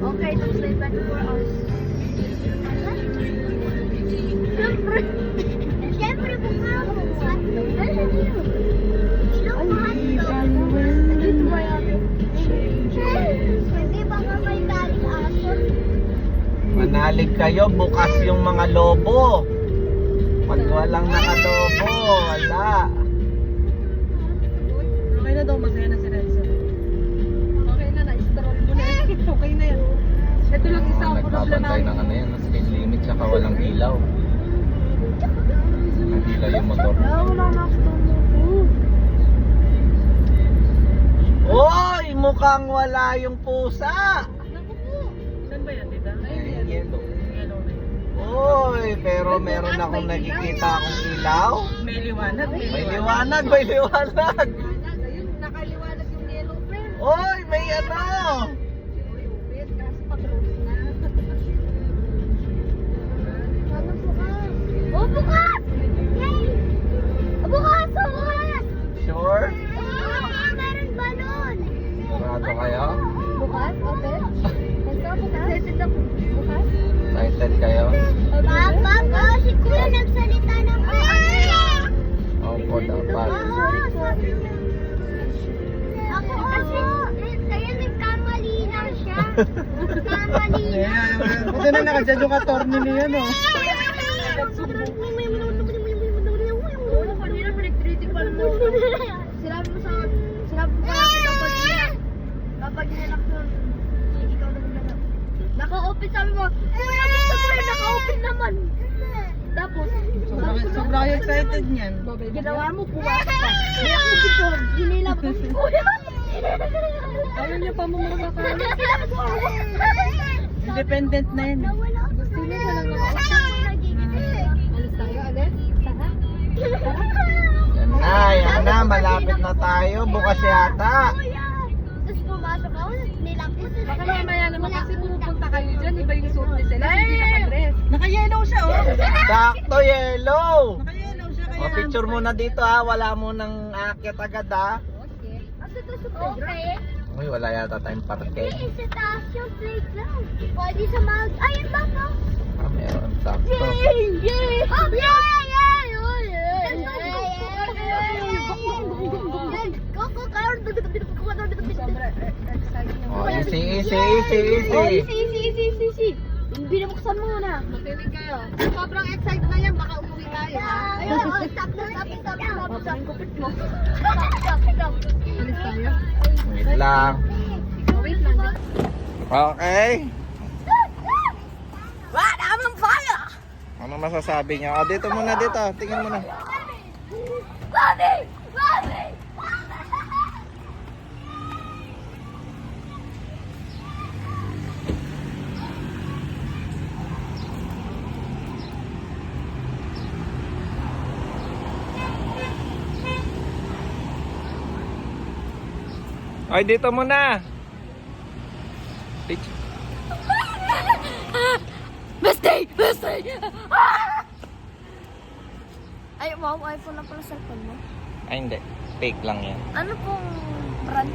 Okay, tapos na yung 24 hours. Siyempre, mukha ako. Hindi baka may galing aso. Manalig kayo, bukas yung mga lobo. Pag walang nakalobo, wala. Okay na daw, masaya na si Renzo. Okay na, na-stroll mo na. Okay na yan. Ito lang isa ang problem Nagbabantay namin. ng ano yan, speed limit tsaka walang ilaw. Nagila yung motor. Oy! Mukhang wala yung pusa! Naku po. Saan ba yan, tita? Ay, yellow. Yellow na yun. Oy, pero meron akong nakikita akong ilaw. May liwanag. May liwanag, may liwanag. Ayun, nakaliwanag yung yellow friend. Oy, may ano. Wait, kasi pa-close na. Ano bukas? Oh, bukas! Yay! Bukas! Bukas! Sure? Oh, meron balon! Sarado kayo? Bukas? Okay. Let's go, bukas. Excited ako. Bukas? Excited kayo? Papa, si Kuya nagsalita ng Opo, dapat. Ako kasi, kaya nagkamali lang siya. Nagkamali lang. Buti na nakadyan yung attorney niya, no? Sinabi mo kasi kapag nilak mo, ikaw na naglalak. Naka-open, sabi mo, naka-open naman. Tapos, Sobrang excited niyan. ginawa mo, pumasok ka. Kaya ako dito, ginila mo si Kuya. Ayaw niya pa mamamakalan. Sinabi ko, Independent na yan. nawala. Gusto niya na lang ako. Alis tayo, alis? Tara. Yan na, malapit na tayo. Bukas yata. Tapos pumasok ako, nilak mo. Baka mamaya naman kasi pumupunta kayo dyan, iba yung suot ni Celine, hindi nakadress. Naka-yellow siya, oh. Sakto, yellow. Naka-yellow siya, kaya O, picture muna dito ha. Wala mo nang aakyat agad ha. Okay. Uy, wala yata tayong parke. Sa taas yung playground. Pwede sa mag... Ayun ba po? Ah, meron. Sakto. Yay! Yay! Oh, yay! Yay! Oh, yay! Go, go, Carl! Oh, easy. Easy. Binabuksan mo na. Matilig kayo. Sobrang excited na yan, baka umuwi tayo, ha? Ayun, stop. Paparin ko pit mo. Stop. Alis tayo. Wait lang. Wait lang. Okay. What? I'm on fire! Ano masasabi niya? O, dito muna dito. Tingin muna. Mommy! Mommy! Ay, dito muna. Picture. Mistake! Ay, wow, iPhone na pala cellphone mo. Ay, hindi. Fake lang yan. Ano pong brand?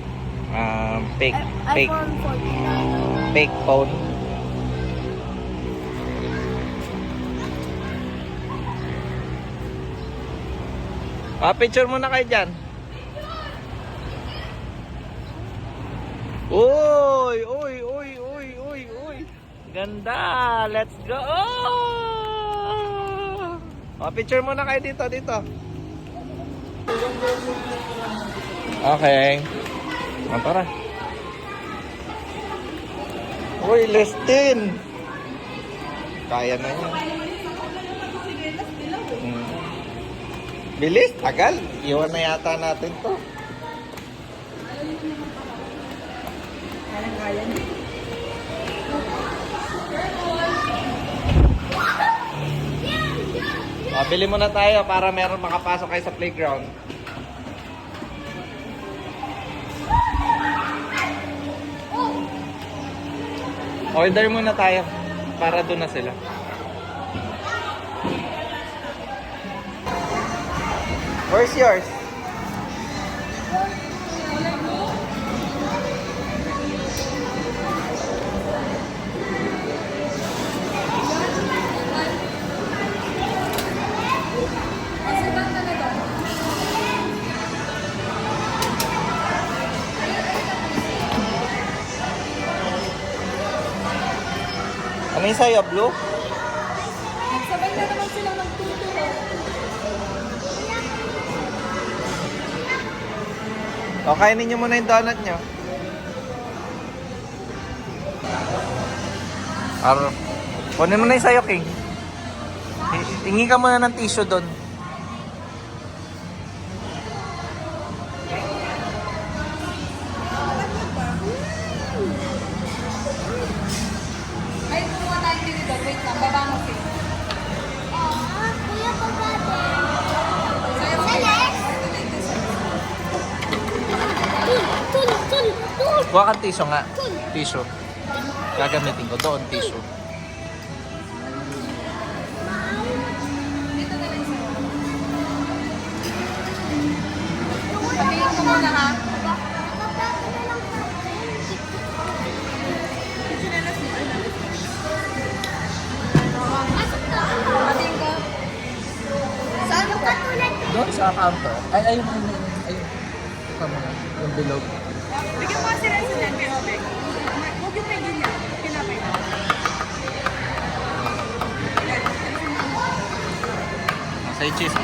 Fake. iPhone 14. Fake phone. Picture muna kayo dyan. Uy! Ganda! Let's go! Picture muna kayo dito. Okay. Tara. Uy, Lestin! Kaya na yan. Bilis, tagal. Iwan na yata natin to. Kaya niya. Bili muna tayo para meron makapasok kayo sa playground. Order muna tayo para doon na sila. Where's yours? Ano yung sa'yo, blue? Sabay na naman sila nagtuturo. O, kainin nyo muna yung donut nyo. Kunin mo na yung sa'yo, King. Hingi ka muna ng tissue doon. Ay, kumuha tayo dito. Wait lang, baba mo siya. Kuya, pagkate. Sa'yo, Tul. Kuha kang tissue nga. Tissue. Gagamitin ko doon, tissue. Dito na lang sa'yo. Sabihin ko muna ha. Sabihin ko. Saan ka tulad? Doon sa counter. Ayun. Ito mo na. Yung below. Bigyan mo kasi rin sa dyan kay Obek. Huwag yung may ganyan. Kinapay na. Say cheese.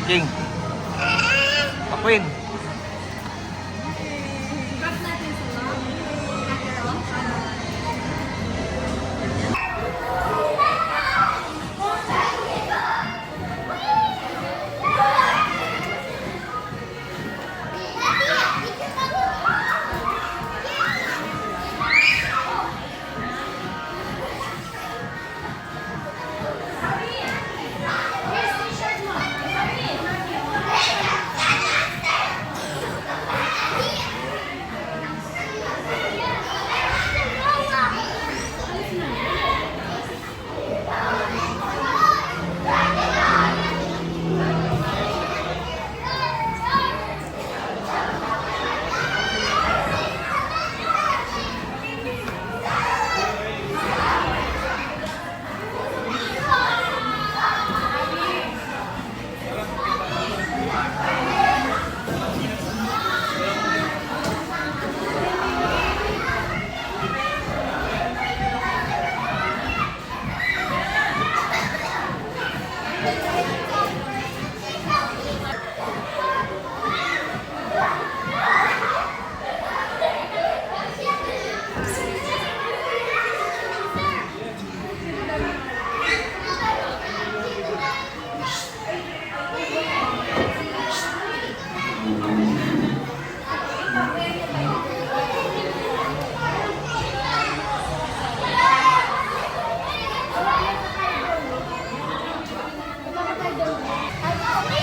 King. Pakwin. Cut natin sila.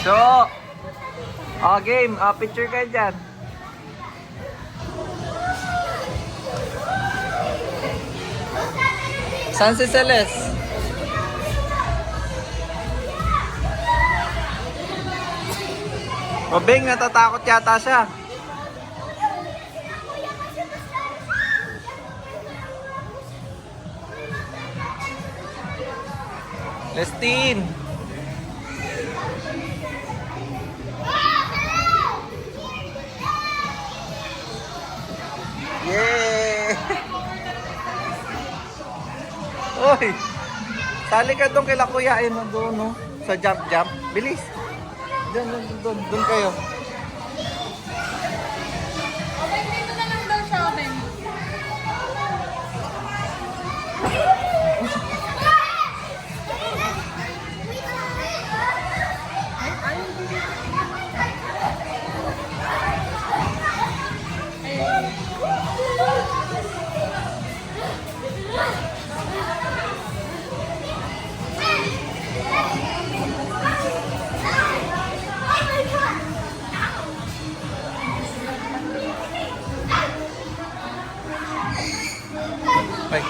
So, game. Picture kayo dyan. Saan si Celeste? O Beng, natatakot yata siya. Lestin. Yay! Oy! Sali ka doon kila Kuya Ayun doon, no? Sa jump. Bilis! Doon kayo. Obek, dito na lang daw siya, Obek. Ay.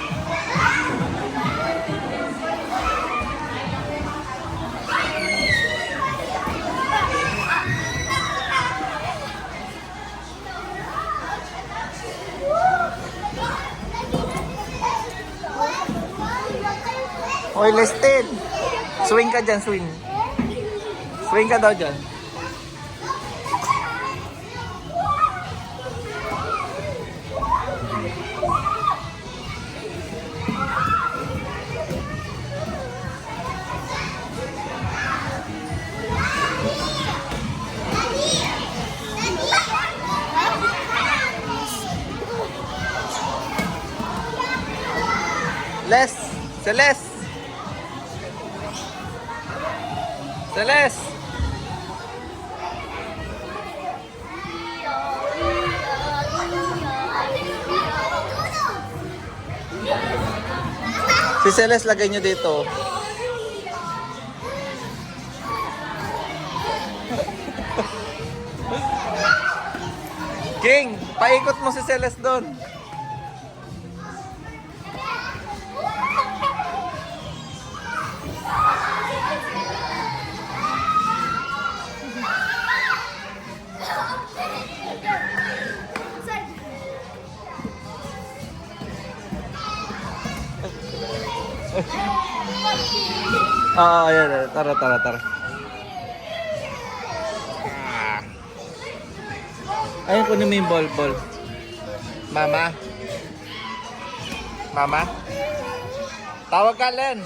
Oy, Lestin. Swing ka dyan, swing. Swing ka daw dyan. Les! Celeste! Celeste! Si Celeste, lagay nyo dito. King, paikot mo si Celeste doon. Ayan. Tara. Ayun, kunin mo yung ball. Mama? Tawag ka, Len.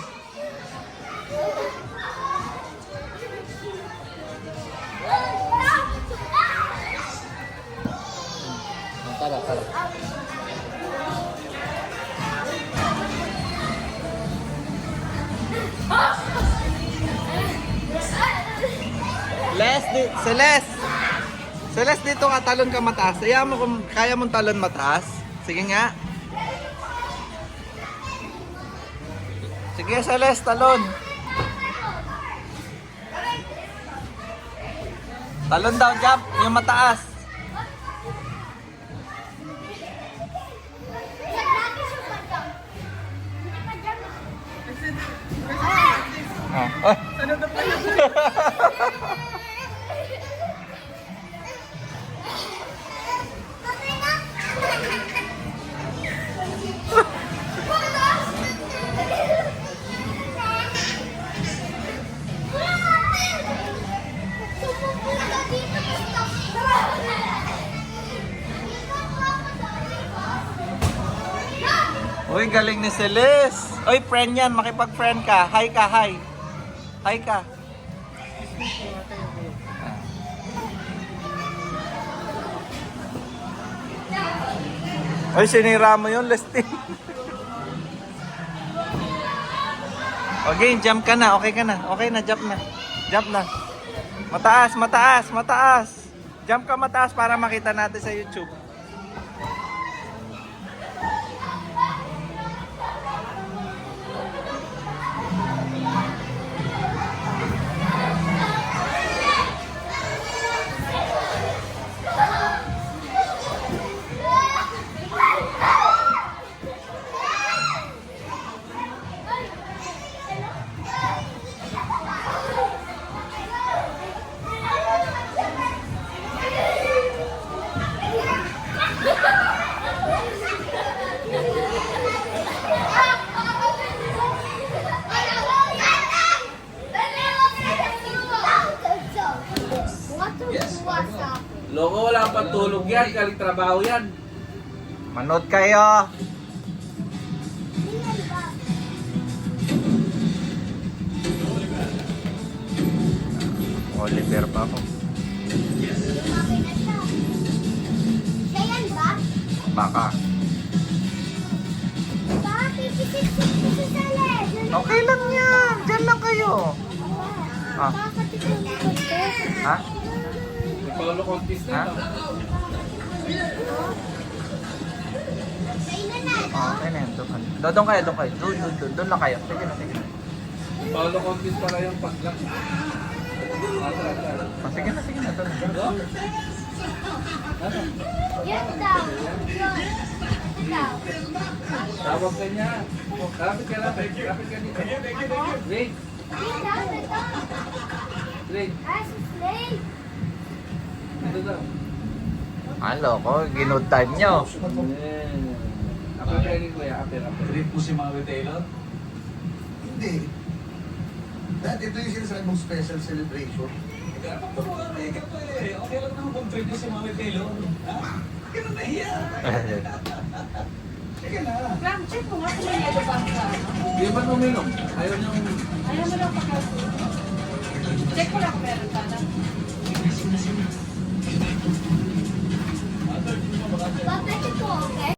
Tara. Celeste, dito ka, talon ka mataas. Ayaw mo kung kaya mong talon mataas. Sige nga. Sige, Celeste, talon. Talon daw, jump. Yung mataas. Uy, galing ni Celeste. Uy, friend yan. Makipag-friend ka. Hi ka. Hi ka. Uy, sinira mo yun, Leslie. Okay, jump ka na. Okay ka na. Okay na, jump na. Jump na. Mataas. Jump ka mataas para makita natin sa YouTube. Loko, wala pang tulog yan. Galing trabaho yan. Manood kayo. Oliver pa ako. Siya yan ba? Baka. Bakit isip-isip si Celeste? Okay lang yan. Diyan lang kayo. Ah. Bakit isip-isip ko? Ha? May Paolo contest Ha? na. Okay na yan. Doon kayo. Doon lang kayo. Sige na. Paolo contest para yung paglang. Sige na. Doon. Yan daw. Yan daw. Tawag ka niya. Lapit ka dito. Wait. Yan daw. Ito. Wait. Ah, si Slade. Ito daw. Ano ko? Ginood time nyo. Apel kayo ni Kuya. Apel. Trip mo si Mami Taylor? Hindi. Dahil ito yung sinasabi mong special celebration. Okay lang naman kung trip mo si Mami Taylor. Ha? Kaya nahiya. Sige na. Ram, check mo nga kung may yellow bang ka. Di ba uminom? Ayaw niyang... Ayaw mo lang pagkaso. Check mo lang kung meron sana. Bakit ito okay?